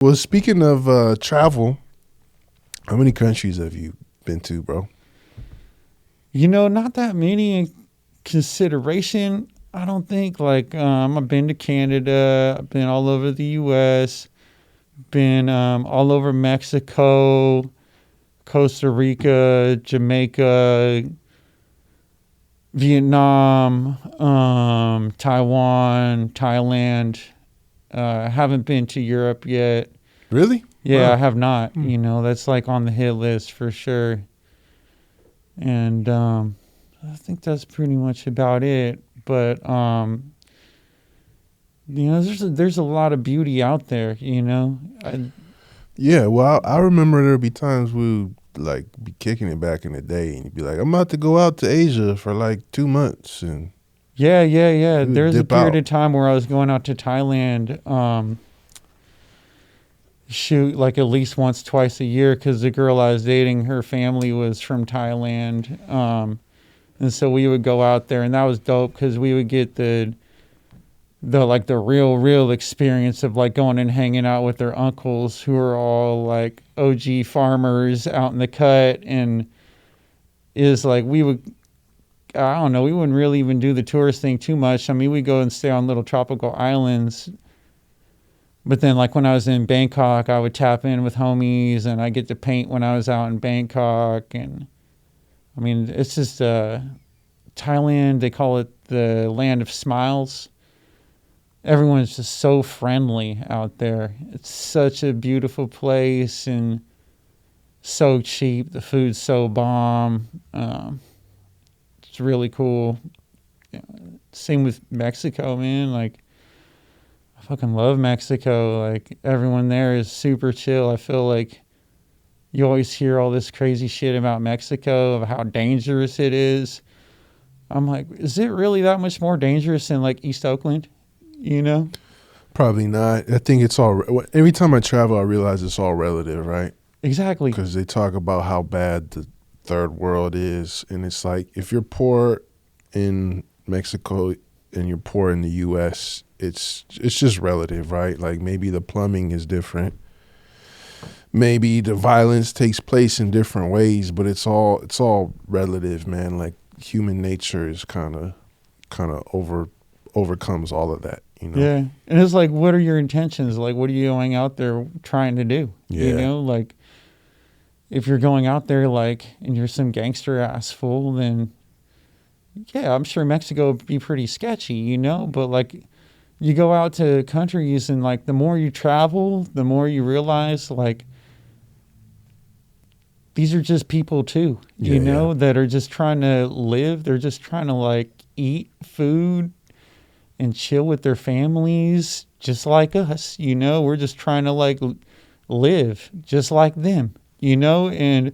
Well, speaking of travel, how many countries have you been to, bro? Not that many in consideration. I don't think. I've been to Canada. I've been all over the U.S. Been all over Mexico, Costa Rica, Jamaica, Vietnam, Taiwan, Thailand. Haven't been to Europe yet. Really? Yeah, I Wow. have not. Hmm. That's like on the hit list for sure. And I think that's pretty much about it. But there's a lot of beauty out there. Yeah, well, I remember there'd be times we would like be kicking it back in the day, and you'd be like, "I'm about to go out to Asia for like 2 months," and Yeah, yeah, yeah. you would There's a dip period out. of time where I was going out to Thailand. Shoot, like at least once, twice a year, because the girl I was dating, her family was from Thailand. And so we would go out there, and that was dope because we would get the real experience of like going and hanging out with their uncles who are all like OG farmers out in the cut. And is like we would, I don't know, we wouldn't really even do the tourist thing too much. I mean, we go and stay on little tropical islands. But then, like when I was in Bangkok, I would tap in with homies, and I get to paint when I was out in Bangkok. And I mean, it's just Thailand. They call it the land of smiles. Everyone's just so friendly out there. It's such a beautiful place and so cheap. The food's so bomb. It's really cool. Same with Mexico, man. Like, I fucking love Mexico. Like, everyone there is super chill. I feel like you always hear all this crazy shit about Mexico, of how dangerous it is. I'm like, is it really that much more dangerous than like East Oakland? You know? Probably not. I think it's all. Every time I travel, I realize it's all relative, right? Exactly. Because they talk about how bad the third world is, and it's like if you're poor in Mexico and you're poor in the U.S., it's just relative, right? Like maybe the plumbing is different, maybe the violence takes place in different ways, but it's all relative, man. Like human nature is kind of overcomes all of that, you know. Yeah. And it's like, what are your intentions? Like, what are you going out there trying to do? Yeah. Like, if you're going out there, like, and you're some gangster ass fool, then yeah, I'm sure Mexico would be pretty sketchy, but like, you go out to countries and like, the more you travel, the more you realize, like, these are just people too, Yeah. that are just trying to live. They're just trying to like eat food and chill with their families just like us. We're just trying to like live just like them, and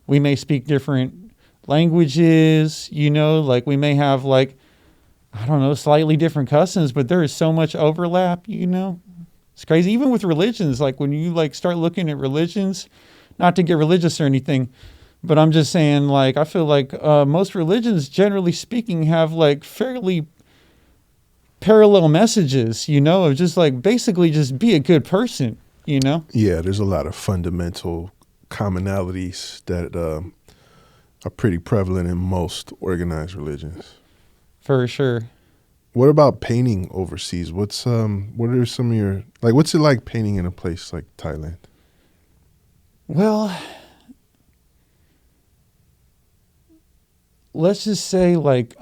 we may speak different languages, like we may have like, I don't know, slightly different customs, but there is so much overlap, It's crazy. Even with religions, like when you like start looking at religions, not to get religious or anything, but I'm just saying, like, I feel like most religions, generally speaking, have like fairly parallel messages, of just like basically just be a good person. Yeah, there's a lot of fundamental commonalities that are pretty prevalent in most organized religions. For sure. What about painting overseas? What are some of your, like, what's it like painting in a place like Thailand? Well, let's just say like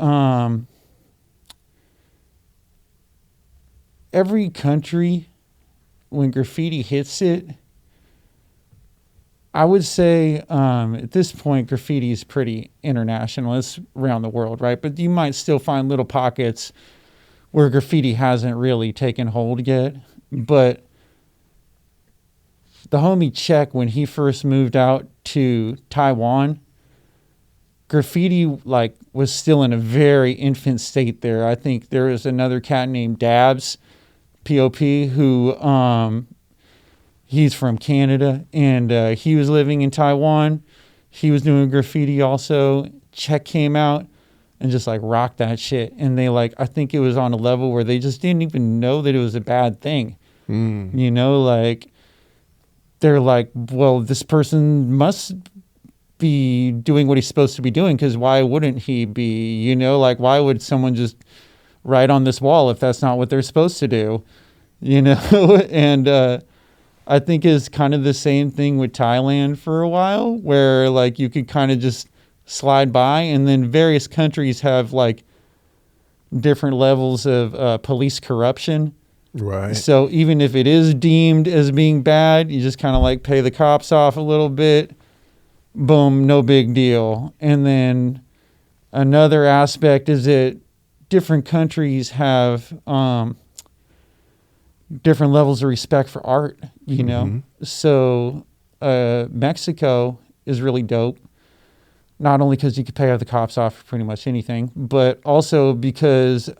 every country, when graffiti hits it, I would say at this point, graffiti is pretty international. It's around the world, right? But you might still find little pockets where graffiti hasn't really taken hold yet. But the homie Czech, when he first moved out to Taiwan, graffiti like was still in a very infant state there. I think there was another cat named Dabs, P.O.P., who he's from Canada, and he was living in Taiwan. He was doing graffiti also. Czech came out and just like rocked that shit. And they like, I think it was on a level where they just didn't even know that it was a bad thing. Mm. Like they're like, well, this person must be doing what he's supposed to be doing, because why wouldn't he be? You know, like, why would someone just write on this wall if that's not what they're supposed to do? You know, and I think is kind of the same thing with Thailand for a while, where like you could kind of just slide by, and then various countries have like different levels of police corruption. Right. So even if it is deemed as being bad, you just kind of like pay the cops off a little bit. Boom, no big deal. And then another aspect is that different countries have different levels of respect for art, you know? Mm-hmm. So Mexico is really dope. Not only because you could pay the cops off for pretty much anything, but also because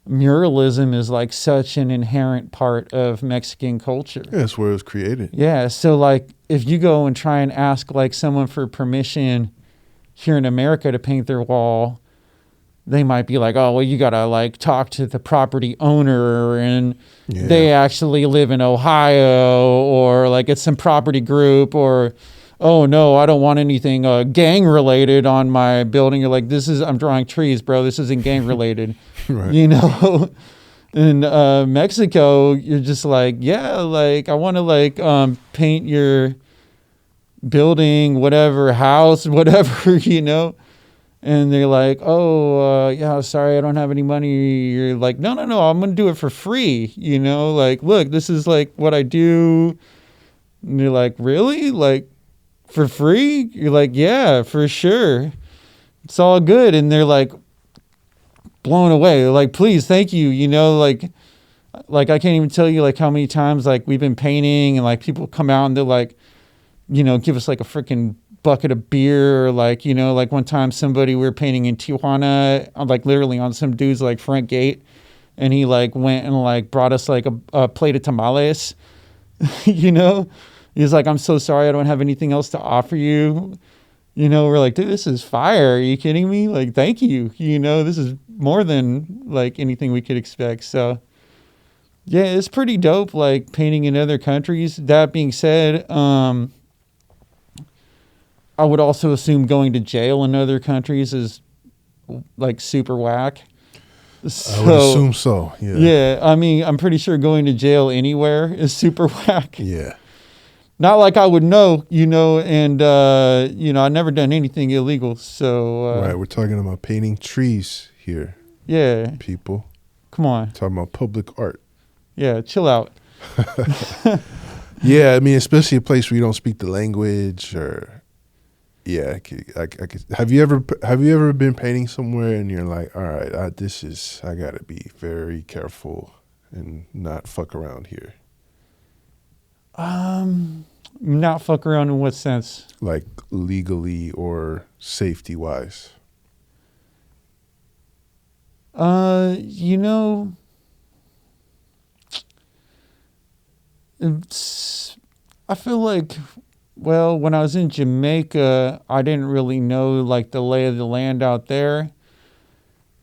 muralism is like such an inherent part of Mexican culture. Yeah, that's where it was created. Yeah, so like if you go and try and ask like someone for permission here in America to paint their wall, they might be like, oh, well, you gotta like talk to the property owner, and they actually live in Ohio, or like it's some property group, or oh no, I don't want anything gang related on my building. You're like, I'm drawing trees, bro. This isn't gang related. Right. You know? In Mexico, you're just like, yeah, like I want to like paint your building, whatever, house, whatever, you know? And they're like, oh, yeah, sorry, I don't have any money. You're like, no, I'm going to do it for free. You know, like, look, this is like what I do. And you're like, really? Like, for free? You're like, yeah, for sure. It's all good. And they're like blown away. They're like, please, thank you. You know, like I can't even tell you like how many times like we've been painting and like people come out and they're like, you know, give us like a freaking bucket of beer, or like, you know, like one time we were painting in Tijuana, like literally on some dude's like front gate, and he like went and like brought us like a plate of tamales. You know, he's like, I'm so sorry, I don't have anything else to offer you. You know, we're like, dude, this is fire. Are you kidding me? Like, thank you. You know, this is more than like anything we could expect. So yeah, it's pretty dope, like painting in other countries. That being said, I would also assume going to jail in other countries is like super whack. I would assume so. Yeah. Yeah. I mean, I'm pretty sure going to jail anywhere is super whack. Yeah. Not like I would know, you know, and, you know, I've never done anything illegal. So, right. We're talking about painting trees here. Yeah. People. Come on. Talking about public art. Yeah. Chill out. Yeah. I mean, especially a place where you don't speak the language, or. Yeah, have you ever been painting somewhere and you're like, all right, I gotta be very careful and not fuck around here? Not fuck around in what sense? Like legally or safety wise? You know, I feel like. Well, when I was in Jamaica, I didn't really know like the lay of the land out there.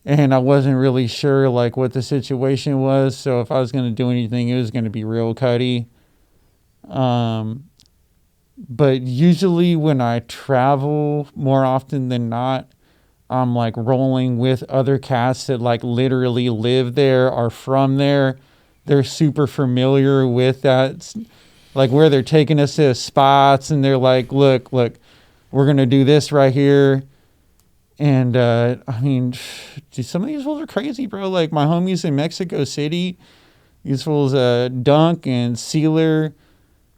And I wasn't really sure like what the situation was. So if I was going to do anything, it was going to be real cutty. But usually when I travel, more often than not, I'm like rolling with other cats that like literally live there, are from there. They're super familiar with that. Like where they're taking us to spots, and they're like, look, we're going to do this right here. And, I mean, dude, some of these fools are crazy, bro. Like my homies in Mexico City, these fools, Dunk and Sealer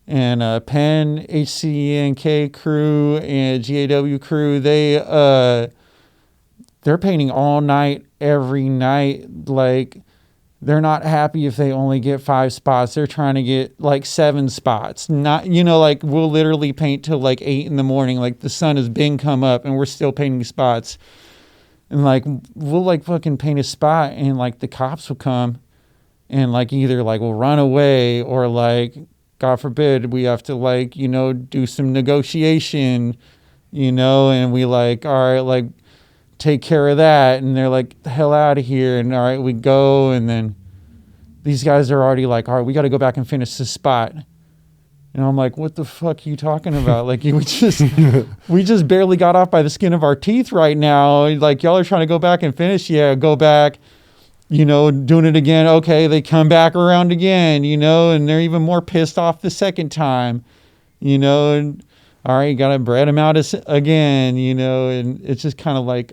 and, Penn, HCNK crew and GAW crew, they're painting all night, every night. Like, they're not happy if they only get 5 spots. They're trying to get like 7 spots. Not, you know, like we'll literally paint till like 8 in the morning. Like the sun has been come up and we're still painting spots. And like, we'll like fucking paint a spot and like the cops will come and like either like we'll run away, or like, God forbid, we have to like, you know, do some negotiation, you know, and we like, all right, like, take care of that. And they're like, the hell out of here. And all right, we go. And then these guys are already like, all right, we got to go back and finish this spot. And I'm like, what the fuck are you talking about? Like, we just barely got off by the skin of our teeth right now. Like, y'all are trying to go back and finish. Yeah, go back, doing it again. Okay, they come back around again, and they're even more pissed off the second time, and all right, you got to bread them out again, and it's just kind of like,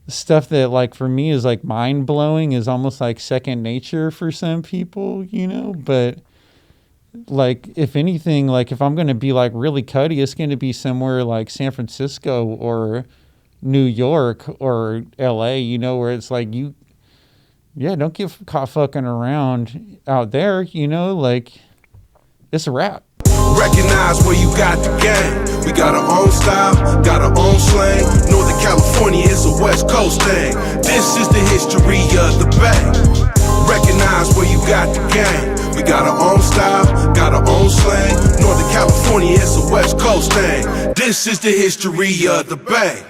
stuff that, like, for me is like mind blowing, is almost like second nature for some people, but like, if anything, like, if I'm going to be like really cutty, it's going to be somewhere like San Francisco or New York or LA, where it's like, don't get caught fucking around out there, like, it's a wrap. Recognize where you got the game. We got our own style, got our own slang. Northern California is a West Coast thing. This is the history of the Bay. Recognize where you got the game. We got our own style, got our own slang. Northern California is a West Coast thing. This is the history of the Bay.